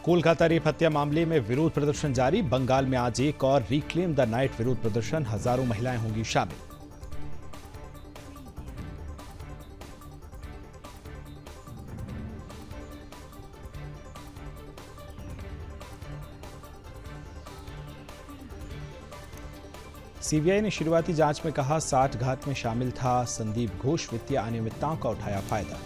Kolkata rape हत्या मामले में विरोध प्रदर्शन जारी। बंगाल में आज एक और रिक्लेम द नाइट विरोध प्रदर्शन, हजारों महिलाएं होंगी शामिल। सीबीआई ने शुरुआती जांच में कहा 60 घात में शामिल था संदीप घोष, वित्तीय अनियमितताओं का उठाया फायदा।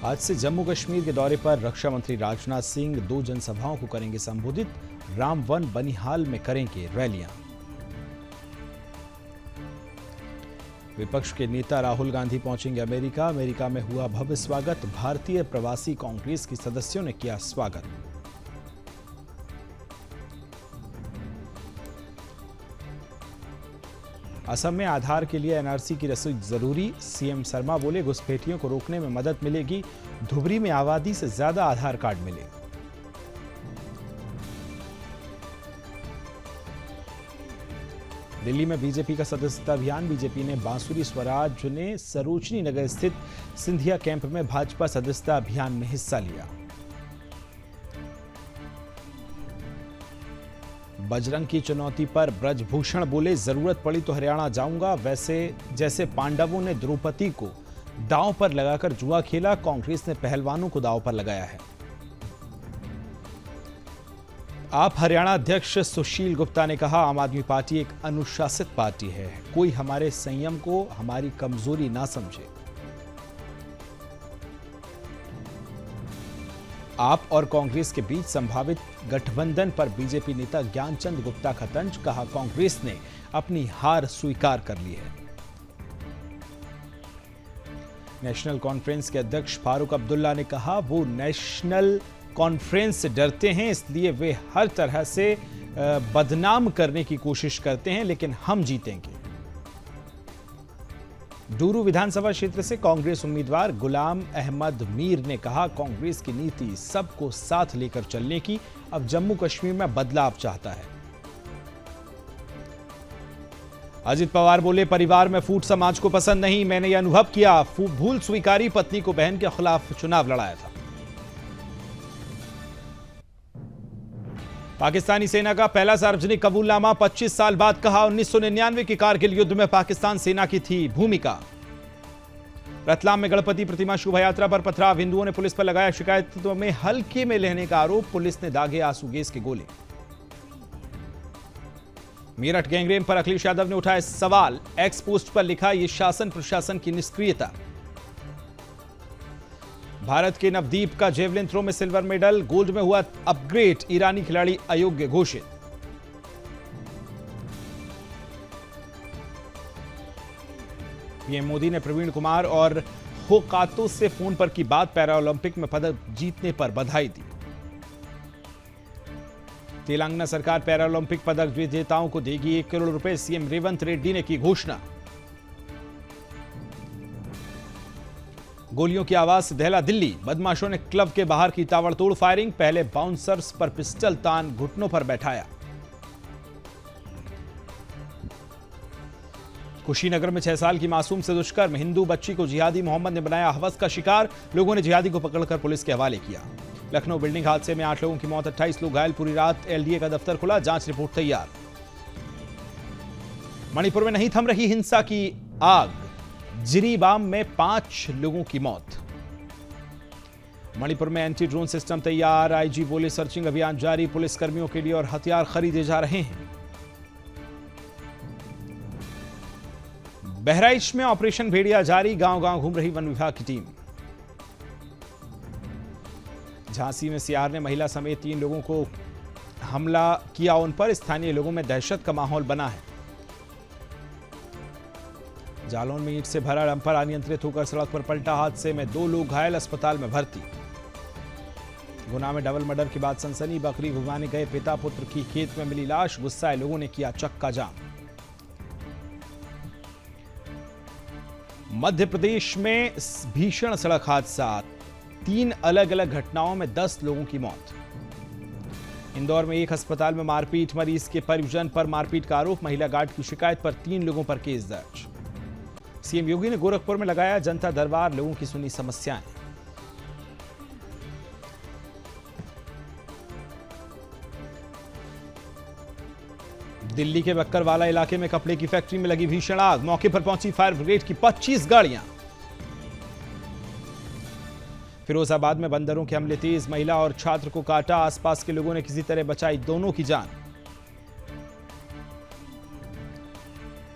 आज से जम्मू कश्मीर के दौरे पर रक्षा मंत्री राजनाथ सिंह 2 जनसभाओं को करेंगे संबोधित। रामवन बनिहाल में करेंगे रैलियां। विपक्ष के नेता राहुल गांधी पहुंचेंगे अमेरिका। अमेरिका में हुआ भव्य स्वागत। भारतीय प्रवासी कांग्रेस के सदस्यों ने किया स्वागत। असम में आधार के लिए एनआरसी की रसीद जरूरी। सीएम शर्मा बोले घुसपैठियों को रोकने में मदद मिलेगी। धुबरी में आबादी से ज्यादा आधार कार्ड मिले। दिल्ली में बीजेपी का सदस्यता अभियान। बीजेपी ने बांसुरी स्वराज ने सरोजनी नगर स्थित सिंधिया कैंप में भाजपा सदस्यता अभियान में हिस्सा लिया। बजरंग की चुनौती पर ब्रजभूषण बोले जरूरत पड़ी तो हरियाणा जाऊंगा। वैसे जैसे पांडवों ने द्रौपदी को दांव पर लगाकर जुआ खेला, कांग्रेस ने पहलवानों को दांव पर लगाया है। आप हरियाणा अध्यक्ष सुशील गुप्ता ने कहा आम आदमी पार्टी एक अनुशासित पार्टी है, कोई हमारे संयम को हमारी कमजोरी ना समझे। आप और कांग्रेस के बीच संभावित गठबंधन पर बीजेपी नेता ज्ञानचंद गुप्ता का तंज। कहा कांग्रेस ने अपनी हार स्वीकार कर ली है। नेशनल कॉन्फ्रेंस के अध्यक्ष फारूक अब्दुल्ला ने कहा वो नेशनल कॉन्फ्रेंस से डरते हैं, इसलिए वे हर तरह से बदनाम करने की कोशिश करते हैं, लेकिन हम जीतेंगे। डूरू विधानसभा क्षेत्र से कांग्रेस उम्मीदवार गुलाम अहमद मीर ने कहा कांग्रेस की नीति सबको साथ लेकर चलने की, अब जम्मू कश्मीर में बदलाव चाहता है। अजित पवार बोले परिवार में फूट समाज को पसंद नहीं, मैंने यह अनुभव किया। भूल स्वीकारी पत्नी को बहन के खिलाफ चुनाव लड़ाया था। पाकिस्तानी सेना का पहला सार्वजनिक कबूलनामा 25 साल बाद कहा 1999 के कारगिल युद्ध में पाकिस्तान सेना की थी भूमिका। रतलाम में गणपति प्रतिमा शोभा यात्रा पर पथराव, हिंदुओं ने पुलिस पर लगाया शिकायतों में हल्के में लेने का आरोप, पुलिस ने दागे आंसू गैस के गोले। मेरठ गैंगरेप पर अखिलेश यादव ने उठाया सवाल, एक्स पोस्ट पर लिखा यह शासन प्रशासन की निष्क्रियता। भारत के नवदीप का जेवलिन थ्रो में सिल्वर मेडल, गोल्ड में हुआ अपग्रेड, ईरानी खिलाड़ी अयोग्य घोषित। पीएम मोदी ने प्रवीण कुमार और होकातो से फोन पर की बात, पैरालंपिक में पदक जीतने पर बधाई दी। तेलंगाना सरकार पैरालंपिक पदक विजेताओं को देगी 1 करोड़ रुपए, सीएम रेवंत रेड्डी ने की घोषणा। गोलियों की आवाज से दहला दिल्ली, बदमाशों ने क्लब के बाहर की ताबड़तोड़ फायरिंग, पहले बाउंसर्स पर पिस्टल तान घुटनों पर बैठाया। कुशीनगर में 6 साल की मासूम से दुष्कर्म, हिंदू बच्ची को जिहादी मोहम्मद ने बनाया हवस का शिकार, लोगों ने जिहादी को पकड़कर पुलिस के हवाले किया। लखनऊ बिल्डिंग हादसे में 8 लोगों की मौत, 28 लोग घायल, पूरी रात एलडीए का दफ्तर खुला, जांच रिपोर्ट तैयार। मणिपुर में नहीं थम रही हिंसा की आग, जिरीबाम में 5 लोगों की मौत। मणिपुर में एंटी ड्रोन सिस्टम तैयार, आईजी बोले सर्चिंग अभियान जारी, पुलिसकर्मियों के लिए और हथियार खरीदे जा रहे हैं। बहराइच में ऑपरेशन भेड़िया जारी, गांव-गांव घूम रही वन विभाग की टीम। झांसी में सीआर ने महिला समेत 3 लोगों को हमला किया, उन पर स्थानीय लोगों में दहशत का माहौल बना है। जालौन में ईंट से भरा डंपर अनियंत्रित होकर सड़क पर पलटा, हादसे में 2 लोग घायल, अस्पताल में भर्ती। गुना में डबल मर्डर के बाद सनसनी, बकरी घुमाने गए पिता पुत्र की खेत में मिली लाश, गुस्साए लोगों ने किया चक्का जाम। मध्य प्रदेश में भीषण सड़क हादसा, 3 अलग अलग घटनाओं में 10 लोगों की मौत। इंदौर में एक अस्पताल में मारपीट, मरीज के परिजन पर मारपीट का आरोप, महिला गार्ड की शिकायत पर 3 लोगों पर केस दर्ज। सीएम योगी ने गोरखपुर में लगाया जनता दरबार, लोगों की सुनी समस्याएं। दिल्ली के बक्करवाला इलाके में कपड़े की फैक्ट्री में लगी भीषण आग, मौके पर पहुंची फायर ब्रिगेड की 25 गाड़ियां। फिरोजाबाद में बंदरों के हमले तेज, महिला और छात्र को काटा, आसपास के लोगों ने किसी तरह बचाई दोनों की जान।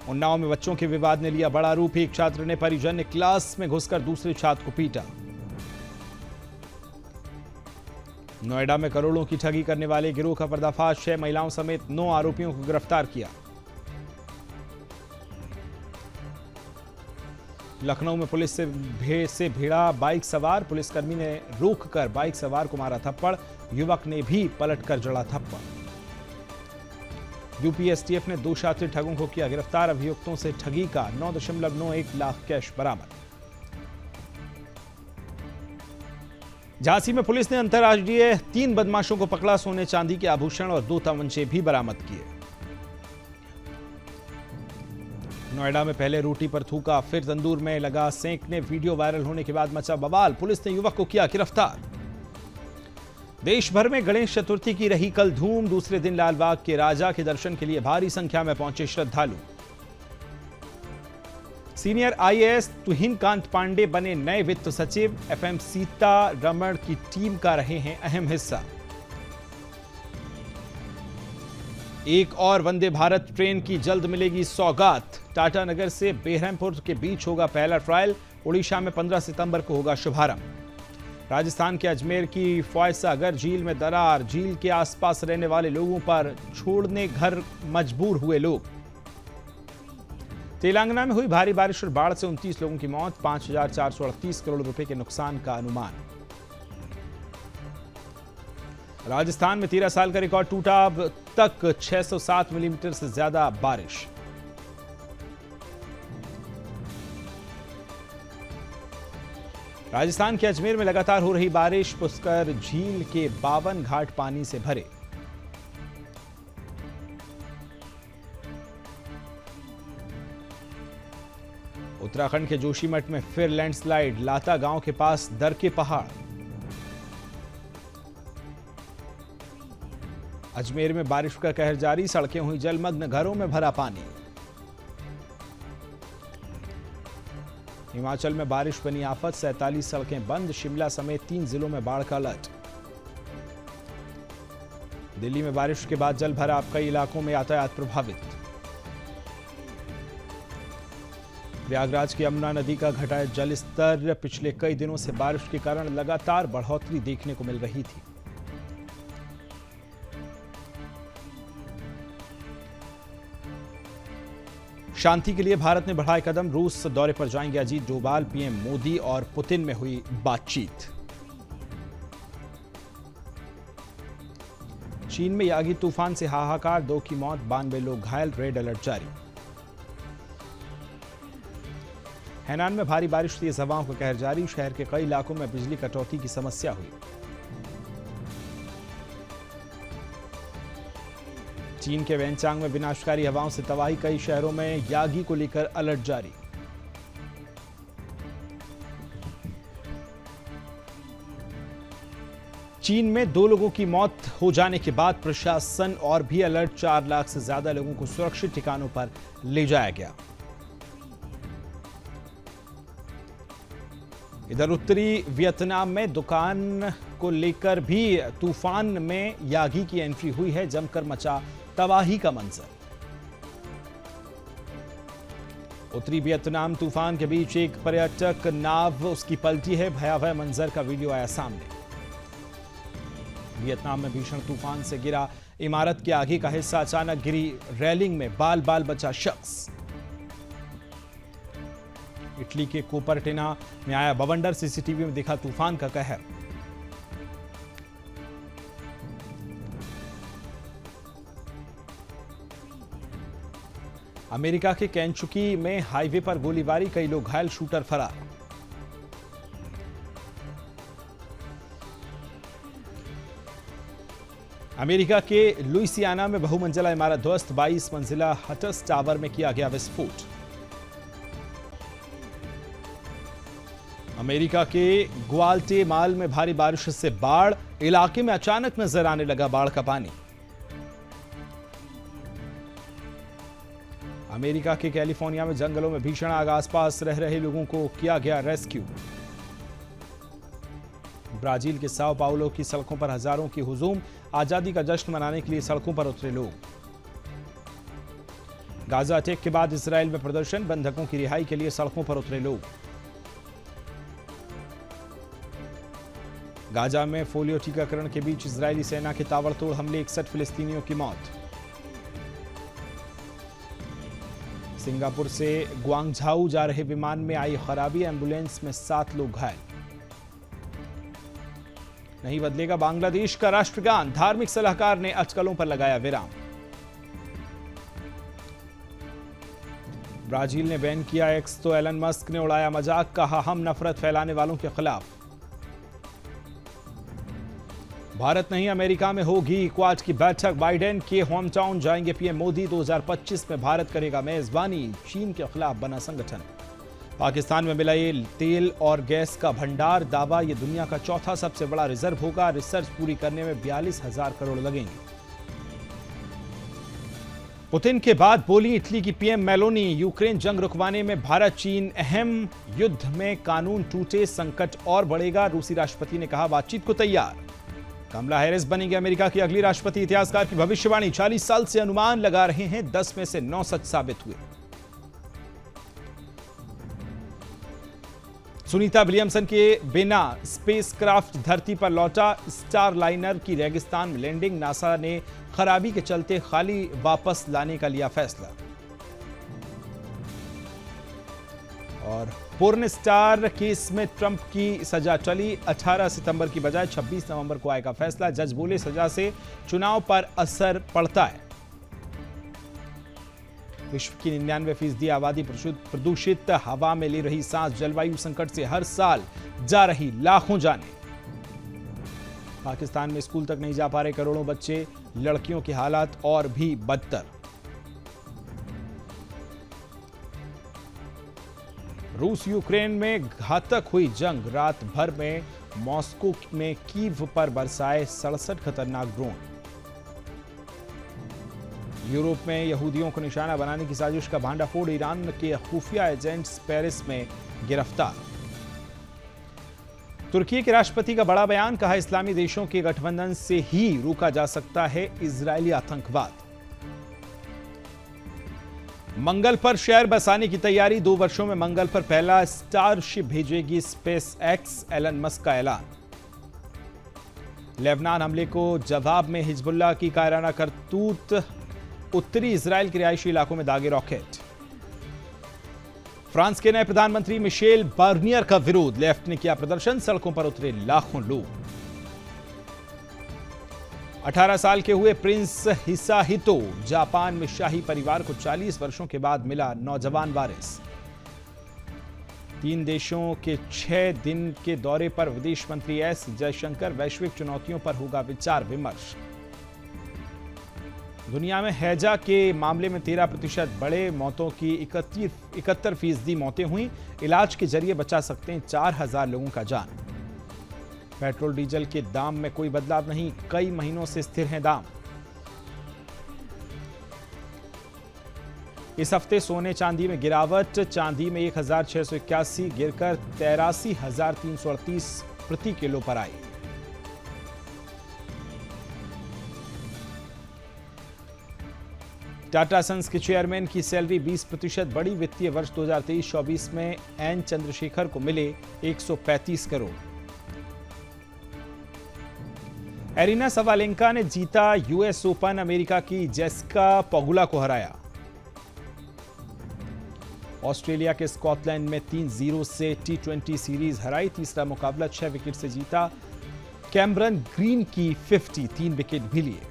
उन्नाव में बच्चों के विवाद ने लिया बड़ा रूप, एक छात्र ने परिजन ने क्लास में घुसकर दूसरे छात्र को पीटा। नोएडा में करोड़ों की ठगी करने वाले गिरोह का पर्दाफाश, 6 महिलाओं समेत 9 आरोपियों को गिरफ्तार किया। लखनऊ में पुलिस से भिड़ा बाइक सवार, पुलिसकर्मी ने रोककर बाइक सवार को मारा थप्पड़, युवक ने भी पलटकर जड़ा थप्पड़। यूपी एसटीएफ ने 2 शातिर ठगों को किया गिरफ्तार, अभियुक्तों से ठगी का 9.91 लाख कैश बरामद। झांसी में पुलिस ने अंतर्राज्यीय 3 बदमाशों को पकड़ा, सोने चांदी के आभूषण और 2 तमंचे भी बरामद किए। नोएडा में पहले रोटी पर थूका, फिर तंदूर में लगा सेंकने, वीडियो वायरल होने के बाद मचा बवाल, पुलिस ने युवक को किया गिरफ्तार। देश भर में गणेश चतुर्थी की रही कल धूम, दूसरे दिन लालबाग के राजा के दर्शन के लिए भारी संख्या में पहुंचे श्रद्धालु। सीनियर आईएएस तुहिनकांत पांडे बने नए वित्त सचिव, एफएम सीतारमण की टीम का रहे हैं अहम हिस्सा। एक और वंदे भारत ट्रेन की जल्द मिलेगी सौगात, टाटा नगर से बेरहमपुर के बीच होगा पहला ट्रायल, ओडिशा में 15 सितंबर को होगा शुभारंभ। राजस्थान के अजमेर की फॉयसागर झील में दरार, झील के आसपास रहने वाले लोगों पर छोड़ने घर मजबूर हुए लोग। तेलंगाना में हुई भारी बारिश और बाढ़ से 29 लोगों की मौत, 5,438 करोड़ रुपए के नुकसान का अनुमान। राजस्थान में 13 साल का रिकॉर्ड टूटा, अब तक 607 मिलीमीटर से ज्यादा बारिश। राजस्थान के अजमेर में लगातार हो रही बारिश, पुष्कर झील के 52 घाट पानी से भरे। उत्तराखंड के जोशीमठ में फिर लैंडस्लाइड, लाता गांव के पास दर के पहाड़। अजमेर में बारिश का कहर जारी, सड़कें हुई जलमग्न, घरों में भरा पानी। हिमाचल में बारिश बनी आफत, 47 सड़कें बंद, शिमला समेत 3 जिलों में बाढ़ का अलर्ट। दिल्ली में बारिश के बाद जल भरा, कई इलाकों में यातायात प्रभावित। प्रयागराज की यमुना नदी का घटा जल स्तर, पिछले कई दिनों से बारिश के कारण लगातार बढ़ोतरी देखने को मिल रही थी। शांति के लिए भारत ने बढ़ाए कदम, रूस दौरे पर जाएंगे अजीत डोभाल, पीएम मोदी और पुतिन में हुई बातचीत। चीन में यागी तूफान से हाहाकार, 2 की मौत, 92 लोग घायल, रेड अलर्ट जारी। हैनान में भारी बारिश, तेज हवाओं का कहर जारी, शहर के कई इलाकों में बिजली कटौती की समस्या हुई। चीन के वेनचांग में विनाशकारी हवाओं से तबाही, कई शहरों में यागी को लेकर अलर्ट जारी। चीन में 2 लोगों की मौत हो जाने के बाद प्रशासन और भी अलर्ट, 4 लाख से ज्यादा लोगों को सुरक्षित ठिकानों पर ले जाया गया। इधर उत्तरी वियतनाम में दुकान को लेकर भी तूफान में यागी की एंट्री हुई है, जमकर मचा तबाही का मंजर। उत्तरी वियतनाम तूफान के बीच एक पर्यटक नाव उसकी पलटी है, भयावह मंजर का वीडियो आया सामने। वियतनाम में भीषण तूफान से गिरा इमारत के आगे का हिस्सा, अचानक गिरी रेलिंग में बाल बाल बचा शख्स। इटली के कोपर्टिना में आया बवंडर, सीसीटीवी में दिखा तूफान का कहर। अमेरिका के केंचुकी में हाईवे पर गोलीबारी, कई लोग घायल, शूटर फरार। अमेरिका के लुइसियाना में बहुमंजिला इमारत ध्वस्त, 22 मंजिला हटस टावर में किया गया विस्फोट। अमेरिका के ग्वाटेमाला में भारी बारिश से बाढ़, इलाके में अचानक नजर आने लगा बाढ़ का पानी। अमेरिका के कैलिफोर्निया में जंगलों में भीषण आग, आसपास रह रहे लोगों को किया गया रेस्क्यू। ब्राजील के साओ पाउलो की सड़कों पर हजारों की हुजूम, आजादी का जश्न मनाने के लिए सड़कों पर उतरे लोग। गाजा अटैक के बाद इजराइल में प्रदर्शन, बंधकों की रिहाई के लिए सड़कों पर उतरे लोग। गाजा में पोलियो टीकाकरण के बीच इजरायली सेना के ताबड़तोड़ हमले, 61 फिलिस्तीनियों की मौत। सिंगापुर से ग्वांगझाऊ जा रहे विमान में आई खराबी, एम्बुलेंस में 7 लोग घायल। नहीं बदलेगा बांग्लादेश का राष्ट्रगान, धार्मिक सलाहकार ने अटकलों पर लगाया विराम। ब्राजील ने बैन किया एक्स तो एलन मस्क ने उड़ाया मजाक, कहा हम नफरत फैलाने वालों के खिलाफ। भारत नहीं अमेरिका में होगी क्वाड की बैठक, बाइडेन के होम टाउन जाएंगे पीएम मोदी। 2025 में भारत करेगा मेजबानी, चीन के खिलाफ बना संगठन। पाकिस्तान में मिला ये तेल और गैस का भंडार, दावा ये दुनिया का चौथा सबसे बड़ा रिजर्व होगा। रिसर्च पूरी करने में 42,000 करोड़ लगेंगे। पुतिन के बाद बोली इटली की पीएम मेलोनी, यूक्रेन जंग रुकवाने में भारत चीन अहम, युद्ध में कानून टूटे संकट और बढ़ेगा। रूसी राष्ट्रपति ने कहा बातचीत को तैयार। कमला हैरिस बनेंगे अमेरिका की अगली राष्ट्रपति, इतिहासकार की भविष्यवाणी। 40 साल से अनुमान लगा रहे हैं, 10 में से 9 सच साबित हुए। सुनीता विलियमसन के बिना स्पेसक्राफ्ट धरती पर लौटा, स्टार लाइनर की रेगिस्तान में लैंडिंग, नासा ने खराबी के चलते खाली वापस लाने का लिया फैसला। और पोर्न स्टार केस में ट्रंप की सजा टली, 18 सितंबर की बजाय 26 नवंबर को आएगा फैसला। जज बोले सजा से चुनाव पर असर पड़ता है। विश्व की 99% आबादी प्रदूषित हवा में ले रही सांस, जलवायु संकट से हर साल जा रही लाखों जानें। पाकिस्तान में स्कूल तक नहीं जा पा रहे करोड़ों बच्चे, लड़कियों की हालात और भी बदतर। रूस यूक्रेन में घातक हुई जंग, रात भर में मॉस्को में कीव पर बरसाए 67 खतरनाक ड्रोन। यूरोप में यहूदियों को निशाना बनाने की साजिश का भांडाफोड़, ईरान के खुफिया एजेंट्स पेरिस में गिरफ्तार। तुर्की के राष्ट्रपति का बड़ा बयान, कहा इस्लामी देशों के गठबंधन से ही रोका जा सकता है इजरायली आतंकवाद। मंगल पर शहर बसाने की तैयारी, 2 वर्षों में मंगल पर पहला स्टारशिप भेजेगी स्पेस एक्स, एलन मस्क का ऐलान। लेबनान हमले को जवाब में हिजबुल्लाह की कायराना करतूत, उत्तरी इजराइल के रिहायशी इलाकों में दागे रॉकेट। फ्रांस के नए प्रधानमंत्री मिशेल बार्नियर का विरोध, लेफ्ट ने किया प्रदर्शन, सड़कों पर उतरे लाखों लोग। 18 साल के हुए प्रिंस हिसाहितो, जापान में शाही परिवार को 40 वर्षों के बाद मिला नौजवान वारिस। 3 देशों के 6 दिन के दौरे पर विदेश मंत्री एस जयशंकर, वैश्विक चुनौतियों पर होगा विचार विमर्श। दुनिया में हैजा के मामले में 13% बढ़े, मौतों की 71% मौतें हुई। इलाज के जरिए बचा सकते हैं 4000 लोगों का जान। पेट्रोल डीजल के दाम में कोई बदलाव नहीं, कई महीनों से स्थिर हैं दाम। इस हफ्ते सोने चांदी में गिरावट, चांदी में 1681 गिरकर 83,338 प्रति किलो पर आई। टाटा सन्स के चेयरमैन की सैलरी 20% बढ़ी, वित्तीय वर्ष 2023-24 में एन चंद्रशेखर को मिले 135 करोड़। एरिना सवालेंका ने जीता यूएस ओपन, अमेरिका की जेसिका पेगुला को हराया। ऑस्ट्रेलिया के स्कॉटलैंड में 3-0 से T20 सीरीज हराई, तीसरा मुकाबला 6 विकेट से जीता। कैमरन ग्रीन की 50, 3 विकेट भी लिए।